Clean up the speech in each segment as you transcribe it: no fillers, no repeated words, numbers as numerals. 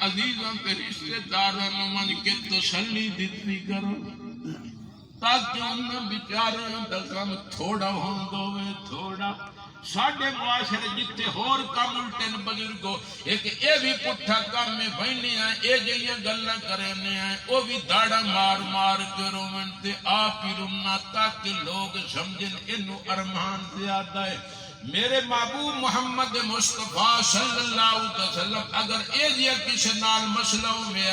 عزیزاں تے رشتے داراں نوں من کے تسلی دتی کرو تاکہ انہاں بیچاریاں دا کم تھوڑا ہوندے ہوئے تھوڑا ساڈے معاشرے جتنے ہور کام الٹن بزرگو ایک اے بھی پٹھا کام میں بہنے ہیں اے جہاں گلاں کرنے ہیں وہ بھی داڑا مار مار کے رومن تے آپ ہی رونا تاکہ لوگ سمجھن انو ارمان زیادہ ہے میرے محبوب محمد مصطفیٰ صلی اللہ علیہ وسلم اگر اے جیا کسی نال مسئلہ میں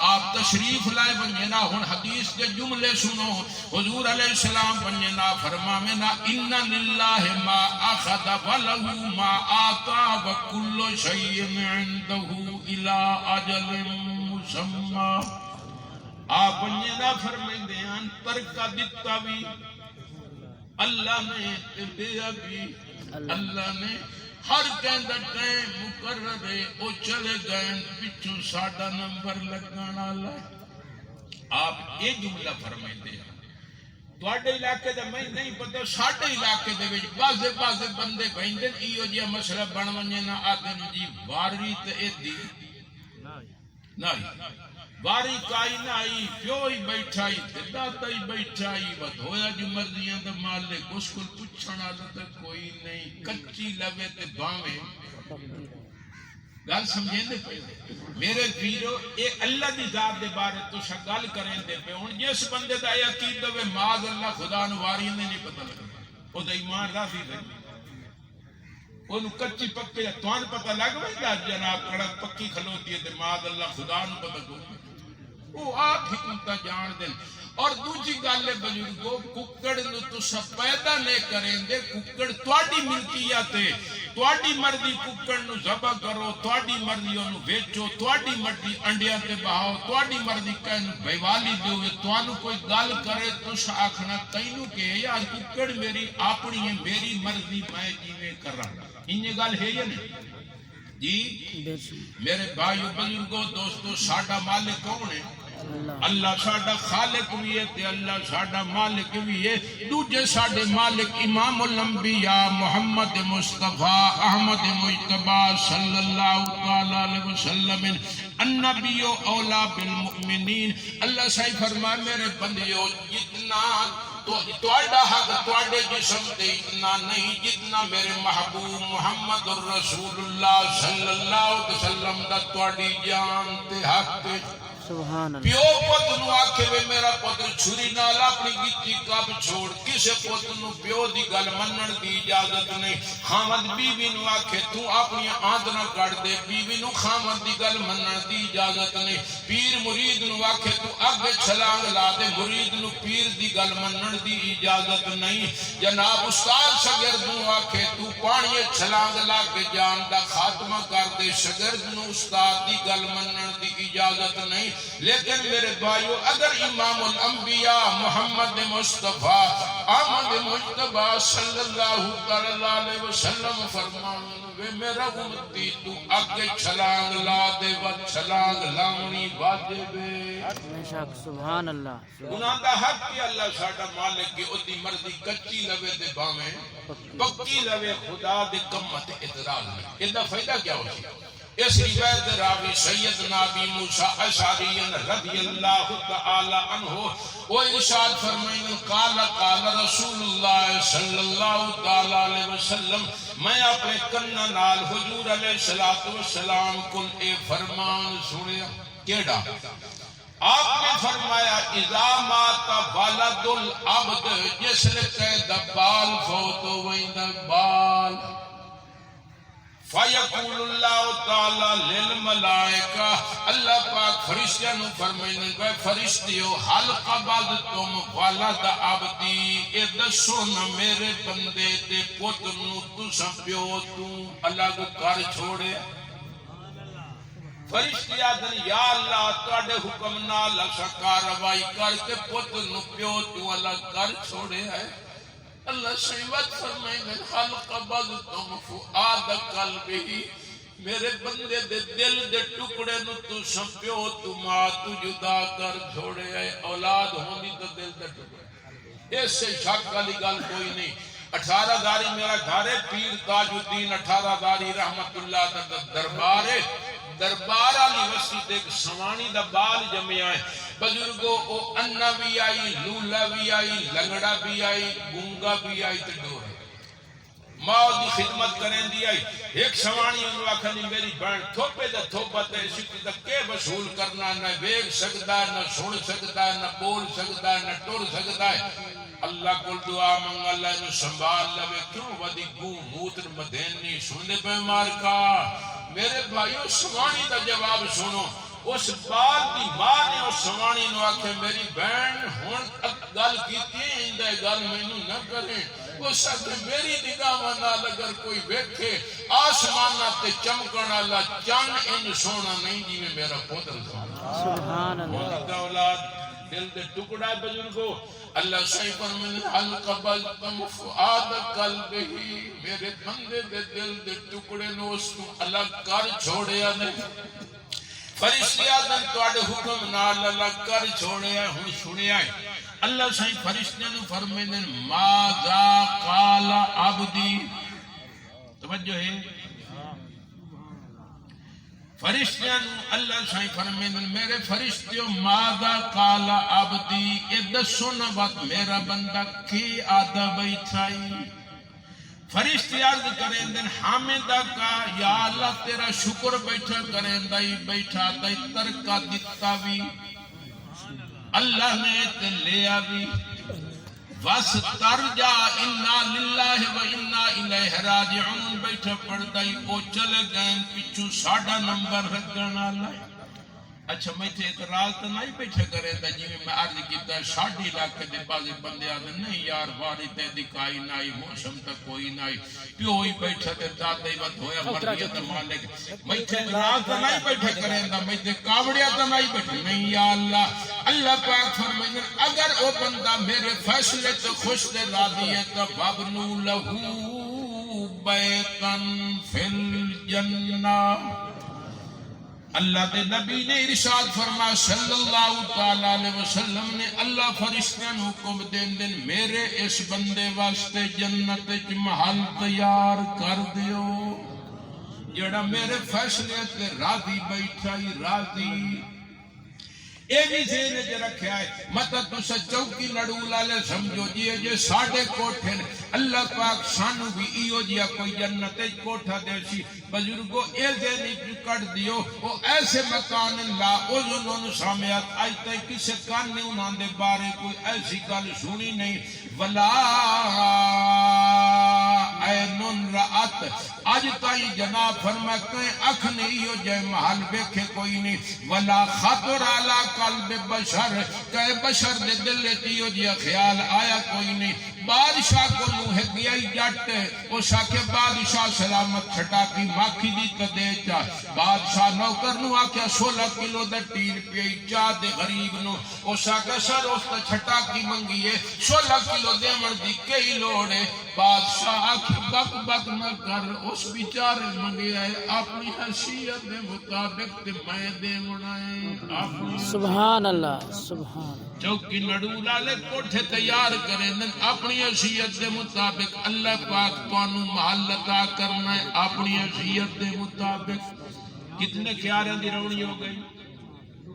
آپ تشریف لائے بنینا ہن حدیث کے جملے سنو حضور علیہ السلام بنینا فرماوینا ان للہ ما اخذ ولہ ما آتا وکل شیء عنده الی اجل مسمی آپ بنینا فرمائندے ہیں ترکا دتا بھی اللہ نے دیا بھی اللہ نے ہر کہندا ٹائم مقرر ہے او چلے گئے پچھوں ساڈا نمبر لگن والا آپ یہ جملہ فرمائندے ہیں تواڈے علاقے دا میں نہیں پتہ ساڈے علاقے دے وچ بازے بندے بہندے ایو جیا مسئلہ بن ونجے نہ آدن جی واری تے ایدی نہیں واری کائی نہ آئی پیو ہی بیٹھا ہی داتا ہی بیٹھا ہی بدھویا جو مرضیاں دا مالک اس کو پوچھنا تے کوئی نہیں کچی لوے تے باویں گل سمجھیں دے پہ میرے پیرو اے اللہ دی ذات دے بارے تو گل کریں دے پہ ہن جس بندے دا یہ عقیدہ وے معاذ اللہ خدا نو واری نہیں پتہ لگا او دا ایمان راضی رہے انہوں کچی پکے توان پتہ لگ ویندہ جناب کڑک پکی کھلوتی ہے تے معاذ اللہ خدا نو پتہ کو وہ آپ حکمتہ جان دیں اور دوسری گل ہے بزرگو ککڑ نو تسا پیدا نہیں کریں دے ککڑ تواڈی ملکیت ہے تواڈی مرضی ککڑ نو ذبح کرو تواڈی مرضی اونوں بیچو تواڈی مرضی انڈیاں تے بہاؤ تواڈی مرضی کہن بیوالی دیو توانوں کوئی گل کرے تسا آکھنا تینوں کہ یار ککڑ میری اپنی ہے میری مرضی میں جیویں کراں انہی گل ہے یا نہیں جی میرے بھائیو بزرگو دوستو ساڈا مالک کون ہے اللہ ساڈا خالق بھی ہے تے اللہ ساڈا مالک بھی ہے دوجے ساڈے مالک امام الانبیاء محمد مصطفیٰ احمد مجتبی صلی اللہ تعالی علیہ وسلم النبی اولا بالمؤمنین اللہ صحیح فرمائے میرے بندیو جتنا تواڈا حق تواڈے جسم تے اتنا نہیں جتنا میرے محبوب محمد الرسول اللہ صلی اللہ علیہ وسلم دا تواڈی جان تے حق سبحان اللہ پیو پت نو آکھے وے میرا پتر چھری نال اپنی گیتی کب چھوڑ کسے پت نو پیو دی گل منن دی اجازت نہیں خاوند بیوی نو آکھے تو اپنی آندنا کٹ دے بیوی نو خاوند دی گل منن دی اجازت نہیں پیر مرید نو آکھے تو اگے چھلانگ لا دے مرید نو پیر دی گل منن دی اجازت نہیں جناب استاد شاگرد نو آکھے تو پانی چھلانگ لا کے جان دا خاتمہ کر دے شاگرد نو استاد دی گل منن دی اجازت نہیں لیکن میرے بھائیو اگر امام الانبیاء محمد مصطفیٰ احمد مجتبی صلی اللہ علیہ وسلم فرمان وے میرا امتی تو اگے چھلانگ لا دے و چھلانگ لانی واجب ہے سبحان اللہ گناہ دا حق کی اللہ ساڈا مالک کی اودی مرضی کچی لوے دے باویں پکی لوے خدا دے کمت اعتراض میں ایندا فائدہ کیا ہو اس روایت راوی سیدنا ابی موسیٰ اشعری رضی اللہ تعالی عنہ وہ ارشاد فرمائیں قال قال رسول اللہ صلی اللہ تعالی علیہ وسلم میں اپنے کنا نال حضور علیہ الصلوۃ والسلام کو اے فرمان سنیا کیڑا آپ نے فرمایا اذا مات ولد العبد جس نے کہہ بال فوت ہوئیں بال فَيَقُولُ اللَّهُ تَعَالَى لِلْمَلَائِكَةِ اللہ پاک فرشتیاں نو فرمائیں گے فرشتیو حل قبضتم ولد عبدی اے دسو نہ میرے بندے دے پتر نو تساں پیو تو الگ کر چھوڑے فرشتے آدھن یا اللہ تواڈے حکم نال اساں کارروائی کر کے پتر نو پیو تو الگ کر چھوڑے ہے اللہ سیوت فرمائیں گے خلق قبضتم فؤاد قلبی میرے بندے دے دل دے ٹکڑے نو تو سمپیو تو ماں تو جدا کر چھوڑے ہے اولاد ہوندی تو دل دے ٹکڑے اس سے شک والی گل کوئی نہیں 18 داری میرا گھر ہے پیر تاج الدین 18 داری رحمت اللہ کا دربار ہے دربار والی وسطی تے ایک سوانی دا بال جمیا ہے بزرگو او انا بھی آئی لولا بھی آئی لنگڑا بھی آئی گونگا بھی آئی تے ڈور ماں دی خدمت کریں دی آئی ایک سوانی انہوں آکھنی میری بہن تھوپے دا تھوپا تے شکل دا کے وصول کرنا نہ ویگ سکتا نہ سن سکتا نہ بول سکتا نہ ٹر سکتا ہے اللہ کو دعا منگ اللہ انہوں سنبھال لوے کیوں ودی گو موتر مدینی سننے پہ مارکا میرے بھائیو سوانی دا جواب سنو اس بال دی ماں نے اس سوانی نو آکھے میری بہن ہون گل کیتی ہے اندہ گل میں نہ کریں اس ساتھ میری نگاہ نال اگر کوئی ویکھے آسمانہ تے چمکن والا چند ان سونا نہیں جی میں میرا پتر سبحان اللہ اولاد دل دے ٹکڑا بزرگو اللہ صحیح فرمائے حل قبلتم فؤاد قلبہی میرے بندے دے دل دے ٹکڑے نو اس کو الگ کر چھوڑیا نہیں فرشتے آدم تواڈے حکم نال الگ کر چھوڑیا ہن سنیا ہے اللہ صحیح فرشتے نو فرمائے ماذا قال عبدی توجہ ہے فرشتیاں اللہ صحیح فرمائے میرے فرشتیوں ماذا قال عبدی اے دسو نہ وقت میرا بندہ کی آدھا بیٹھائی فرشتے عرض کریں دن حامدہ کا یا اللہ تیرا شکر بیٹھا کریں دائی بیٹھا دائی ترکا دیتا بھی اللہ نے تے لیا بھی وَاسْتَرْجَا اِنَّا لِلَّهِ وَإِنَّا إِلَيْهِ رَاجِعُونَ بیٹھا پڑھدائی او چلے گئے پچھو ساڑھا نمبر رکھنا اللہ اچھا میں تھے اعتراض تو نہیں بیٹھے کرے تھا جی میں عرض کیتا شاڑی علاقے دے بازی بندے آدھے نہیں یار باری تے دکھائی نائی موسم تک کوئی نائی پیو ہی بیٹھا تے داتے ہی بات ہویا مرگیت مالک میں تھے اعتراض تو نہیں بیٹھے کرے تھا میں تھے کاوڑیا تو نہیں بیٹھے نہیں یا اللہ اللہ پاک فرمائے اگر او بندہ میرے فیصلے تو خوش دے راضی ہے تو وَابْنُوا لَهُ بَيْتًا فِي الْجَنَّةِ اللہ دے نبی نے ارشاد فرما صلی اللہ تعالیٰ علیہ وسلم نے اللہ فرشتیاں حکم دین دن میرے اس بندے واسطے جنت کی محل تیار کر دیو جڑا میرے فیصلے تے راضی بیٹھا ہی راضی اے بھی ذہن وچ رکھیا ہے مطلب تسا چوکی لڑو لالے سمجھو جی ساڈے کوٹھے اللہ پاک سانو بھی ایو جیا کوئی جنت وچ کوٹھا دے سی بزرگو اے ذہن کٹ دیو او ایسے مکان لا اذن سامعت اج تک کسے کان نے انہاں دے بارے کوئی ایسی گل سنی نہیں ولا عین رات اج تائی جناب فرما کہ اکھ نہیں ہو جائے محل دیکھے کوئی نہیں ولا خطر علی قلب بشر کہ بشر دے دل تے ہو جیا خیال آیا کوئی نہیں بادشاہ کو منہ گیا جٹ او ساکے بادشاہ سلامت چھٹا کی ماکھی دی تدے چا بادشاہ نوکر نو آکھیا 16 کلو دا ٹیر پئی چا دے غریب نو او ساکے سر اس تے چھٹا کی منگیے 16 کلو دیون دی کئی لوڑے بادشاہ آکھ بک بک نہ کر اس بیچارے منگیا ہے اپنی حیثیت دے مطابق تے میں دیونا ہے اپنی سبحان اللہ سبحان چوکی نڈو لالے کوٹھے تیار کریں دن اپنی حیثیت دے مطابق اللہ پاک توانو محل عطا کرنا ہے اپنی حیثیت دے مطابق کتنے کیاریاں دی روڑی ہو گئی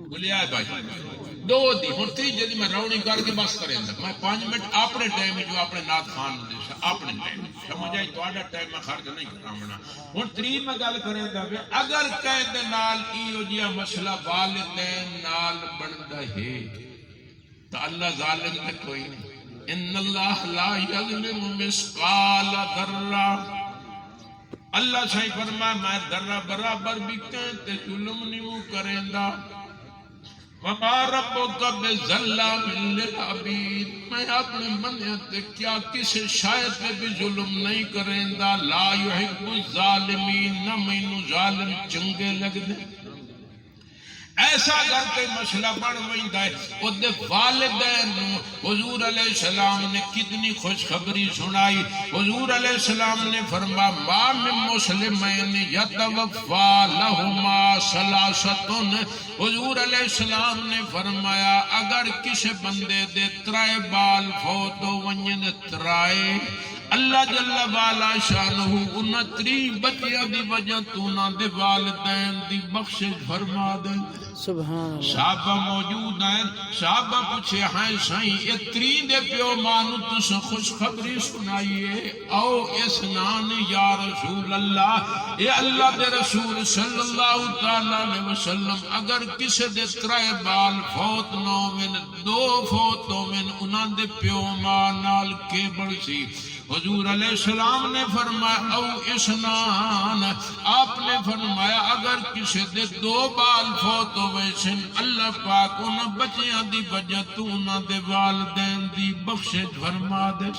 بولیا ہے بھائی دو دی ہن تیجے دی میں روڑی کر کے بس کریں دن میں 5 منٹ اپنے ٹائم میں جو اپنے نات خان دے اپنے ٹائم سمجھ آئی تو آڈا ٹائم میں خرچ نہیں کرامنا ہن تری میں گل کریں دن اگر قید نال ایو جیا مسئلہ والدین نال بندہ ہے تو اللہ ظالم میں کوئی نہیں ان اللہ لا یظلم مثقال ذرہ اللہ صحیح فرمائے میں ذرہ برابر بھی کہتے ظلم نہیں کریں دا وما ربک بظلام للعبید میں اپنے بندے تے کیا کسی شاید پہ بھی ظلم نہیں کریں دا لا یحب الظالمین نہ مینوں ظالم چنگے لگ دے ایسا اگر کوئی مسئلہ بڑھ ویندا ہے او دے والدین حضور علیہ السلام نے کتنی خوشخبری سنائی حضور علیہ السلام نے فرمایا ما من مسلمین یتوفا لهما ثلاثۃ حضور علیہ السلام نے فرمایا اگر کسی بندے دے ترائے بال فوت ہو ونجن ترائے اللہ جل والا شانہ انہاں 30 بچیاں دی وجہ تو انہاں دے والدین دی بخشش فرما دے سبحان اللہ صحابہ موجود ہیں صحابہ پوچھے ہیں سائیں یہ 30 دے پیو مانو تس خوشخبری سنائیے او اسنان یا رسول اللہ اے اللہ دے رسول صلی اللہ تعالی علیہ وسلم اگر کسی دے 3 بال فوت نو من 2 فوت من انہاں دے پیو ماں نال کے بڑسی حضور علیہ السلام نے فرمایا او اسنان آپ نے فرمایا اگر کسی دے 2 بال فوت ہوئے سن اللہ پاک انہاں بچیاں دی وجہ تو انہاں دے والدین دی بخشش فرما دے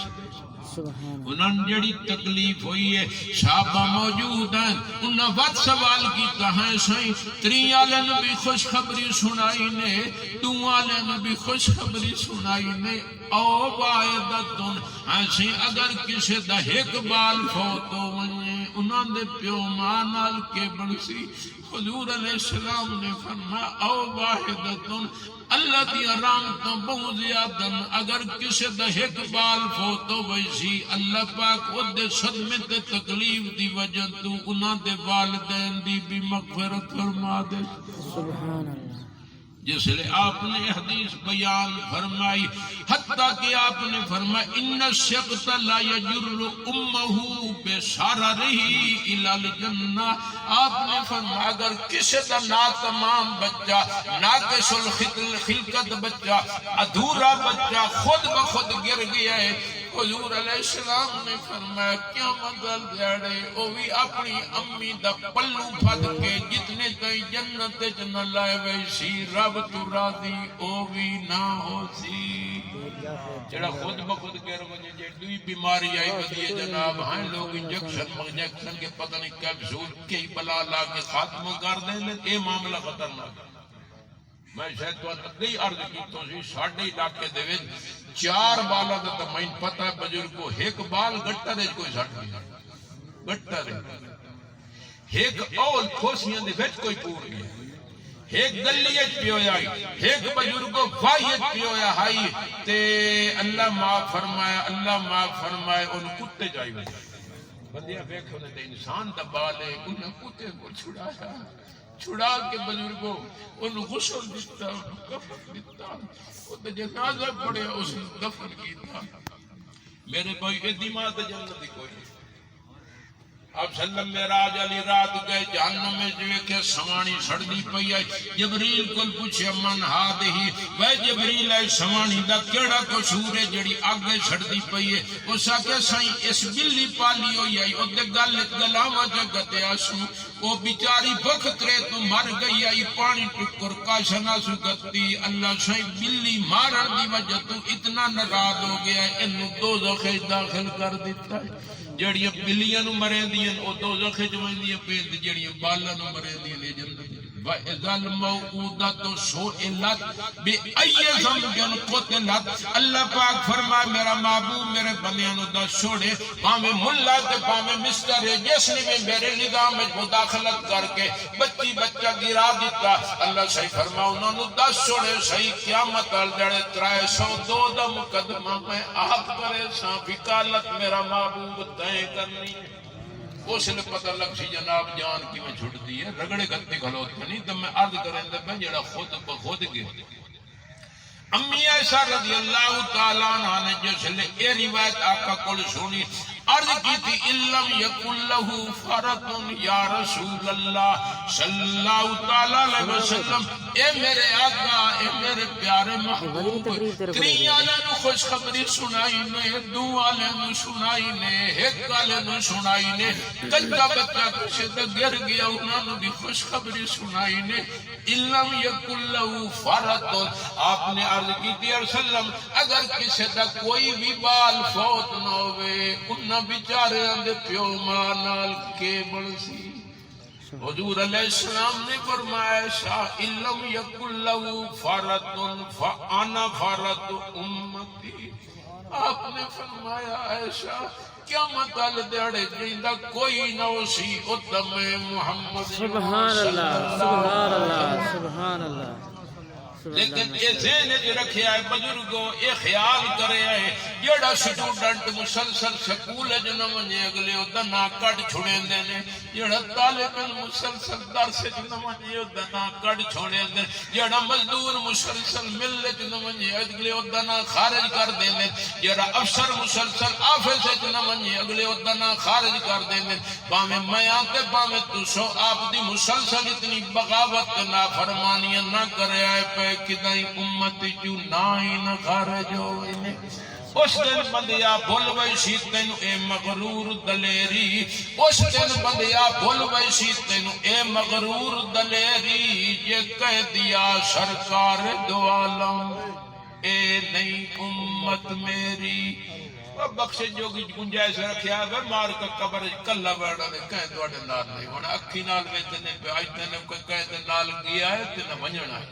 انہاں جڑی تکلیف ہوئی ہے صحابہ موجود ہیں انہاں وقت سوال کیتا ہے سائیں 3 والے نے بھی خوشخبری سنائی نے 2 والے نے بھی خوشخبری سنائی نے او وائدتن ایسی اگر کسی دا 1 بال فوت ہو ونجے انہاں دے پیو ماں نال کے بڑسی حضور علیہ السلام نے فرمایا او واحدتن اللہ دی رحمتوں بہت زیادہ اگر کسی دا 1 بال فوت ہو ویسی اللہ پاک او دے صدمے تے تکلیف دی وجہ تو انہاں دے والدین دی بھی مغفرت فرما دے سبحان اللہ جس لئے آپ نے حدیث بیان فرمائی حتیٰ کہ آپ نے فرمایا ان الشقط لا یجر امہو بسررہ الی الجنہ آپ نے فرمایا اگر کسی دا ناتمام بچہ ناقص الخلقت بچہ ادھورا بچہ خود بخود گر گیا ہے حضور علیہ السلام نے فرمایا کیا مدل دیڑے او بھی اپنی امی دا پلو پھد کے جتنے تئی جنت جنہ لائے ویسی رب تو راضی او بھی نہ ہو سی جڑا خود بخود گر مجھے جڑی بیماری آئی بدیے جناب ہیں لوگ انجیکشن کے پتہ نہیں کیپسول کی بلا لا کے خاتمہ کر دیں اے معاملہ خطرناک میں شاید تو اگئی عرض کی تو سی ساڑھے علاقے دے وچ 4 بالا دا تو میں پتہ ہے بزرگ کو 1 بال گٹا دے کوئی سٹ گیا گٹا دے 1 اول کھوسیاں دے وچ کوئی پور گیا 1 گلیت پیویا 1 بزرگ کو وائیت پیویا ہائی تے اللہ معاف فرمائے ان کتے جائی ہوئے بندیاں بیکھو نے تے انسان دا بالے انہیں کتے کو چھڑا کے بزرگوں ان غسل دیتا ان کفن دیتا ان جنازہ پڑے اس دفن کیتا میرے بھائی ادیمات جنت کوئی اب سلم معراج علی رات گئے جہنم میں جو کہ سوانی سڑدی پئی ہے جبریل کول پوچھے من ہادہی وے جبریل ہے سوانی دا کیڑا قصور ہے جڑی اگے سڑدی پئی ہے اس آکے سائیں اس بلی پالی ہوئی ہے او دے گل گلاواں جگتے آسو وہ بیچاری بخ کرے تو مر گئی ہے پانی ٹکر کاشنا سگتی اللہ سائیں بلی مارن دی وجہ تو اتنا ناراض ہو گیا ہے انہوں دوزخ داخل کر دیتا ہے جڑیاں بلیاں نو مرے دیاں او دوزخ وچ ویندیاں پین جڑیاں بالاں نو مرے دیاں جنت وَإِذَا الْمَوْءُودَةُ سُئِلَتْ بِأَيِّ ذَنبٍ قُتِلَتْ اللہ پاک فرمائے میرا محبوب میرے بندیاں نو دس چھوڑے پاویں ملا تے پاویں مستر ہے جس نے بھی میرے نظام میں مداخلت کر کے بچہ گرا دیتا اللہ صحیح فرمایا انہوں نے دس چھوڑے صحیح قیامت ال جڑے 302 دا مقدمہ میں آپ کرے سا وکالت میرا محبوب طے کرنی اس نے پتہ لگ سی جناب جان کی میں چھٹ دی ہے رگڑے گھتے کھلوتے نہیں تو میں عرض کریں دے میں جڑا خود بخود گر امی عائشہ رضی اللہ تعالیٰ عنہ نے جس لئے اے روایت آقا کل سنی عرض کی تھی اِلَّمْ يَكُنْ لَهُ فَرَطٌ یا رسول اللہ صلی اللہ تعالیٰ علیہ وسلم اے میرے آقا اے میرے پیارے محبوب 3 والے نو خوشخبری سنائی نے 2 والے نو سنائی نے 1 والے نو سنائی نے کچا بچہ کسی تے گر گیا انہوں نے بھی خوشخبری سنائی نے اِلَّمْ يَكُنْ لَهُ فَرَطٌ آپ نے عرض کی تھی وسلم اگر کسی دا کوئی بھی بال فوت نہ ہوئے انہاں بیچارے اندے پیو ماں نال کے بڑسی حضور علیہ السلام نے فرمایا شاہ علم یکن لہو فرطن فانا فرط امتی آپ نے فرمایا ایسا کیا مطال دیڑے جیندہ کوئی نہ اسی اتم محمد سبحان اللہ سبحان اللہ سبحان اللہ لیکن یہ ذہن وچ رکھیا ہے بزرگوں، یہ خیال کرے ہے جیڑا سٹوڈنٹ مسلسل سکول وچ نہ ونجے اگلے اودہ نا کڈ چھڑیندے نے، جیڑا طالب علم مسلسل درس وچ نہ ونجے اودہ نا کڈ چھوڑیندے، جیڑا مزدور مسلسل مل وچ نہ ونجے اگلے اودہ نا خارج کر دیندے، جیڑا افسر مسلسل آفس وچ نہ ونجے اگلے اودہ نا خارج کر دیندے۔ باویں میں تے باویں تسو آپ دی مسلسل اتنی بغاوت نافرمانیاں نہ کرے آئے پہ کدائی امت جو نہ ہی نہ خارج ہوئے نے۔ اس دن بندیا بھول ویسی تینو اے مغرور دلیری، اس دن بندیا بھول ویسی تینو اے مغرور دلیری، یہ کہہ دیا سرکار دو عالم اے نئی امت میری۔ بخش جو گنجائش رکھیا ہے مار کا قبر کلا بیٹھا نے کہیں دوڑے نال نہیں ہونا اکھی نال ویچنے پہ آج تینے کوئی کہیں نال گیا ہے تینے ونجنا ہے۔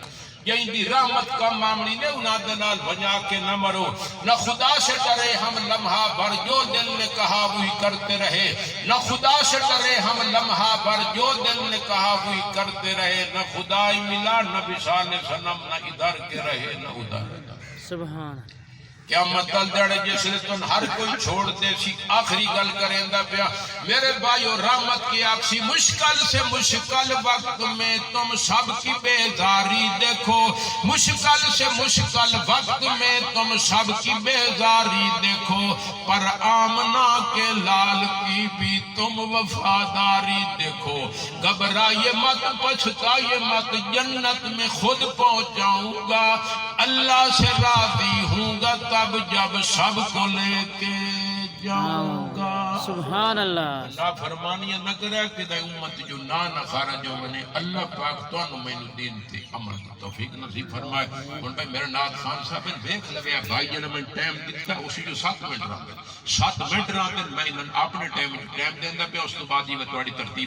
یہی دی رحمت کا معاملی نے انہاں دنال بھجا کے نہ مرو، نہ خدا سے ڈرے ہم لمحہ بھر جو دل نے کہا وہی کرتے رہے، نہ خدا سے ڈرے ہم لمحہ بھر جو دل نے کہا وہی کرتے رہے، نہ خدائی ملا نہ بشان صنم، نہ ادھر کے رہے نہ ادھر۔ سبحان کیا مطلب دڑے جس نے تن ہر کوئی چھوڑ دے سی آخری گل کریں دا پیا میرے بھائیو رحمت کی آکسی مشکل سے مشکل وقت میں تم سب کی بیزاری دیکھو، مشکل سے مشکل وقت میں تم سب کی بیزاری دیکھو، پر آمنہ کے لال کی بھی تم وفاداری دیکھو، گھبرائیے مت پچھتائیے مت جنت میں خود پہنچاؤں گا، اللہ سے راضی ہوں گا تب جب سب کو لے کے جاؤں گا۔ سبحان اللہ۔ نا فرمانیاں نہ کرے کہ دے امت جو نہ خارج ہو نے اللہ پاک تو میں دین تے عمل کی توفیق نصیب فرمائے۔ ہن بھائی میرا نات خان صاحب نے دیکھ لگیا بھائی جنہاں میں ٹائم دتا اسی جو 7 منٹ رہا 7 منٹ رہا میں اپنے ٹائم دیندا پیا، اس تو بعد یہ تہاڈی ترتیب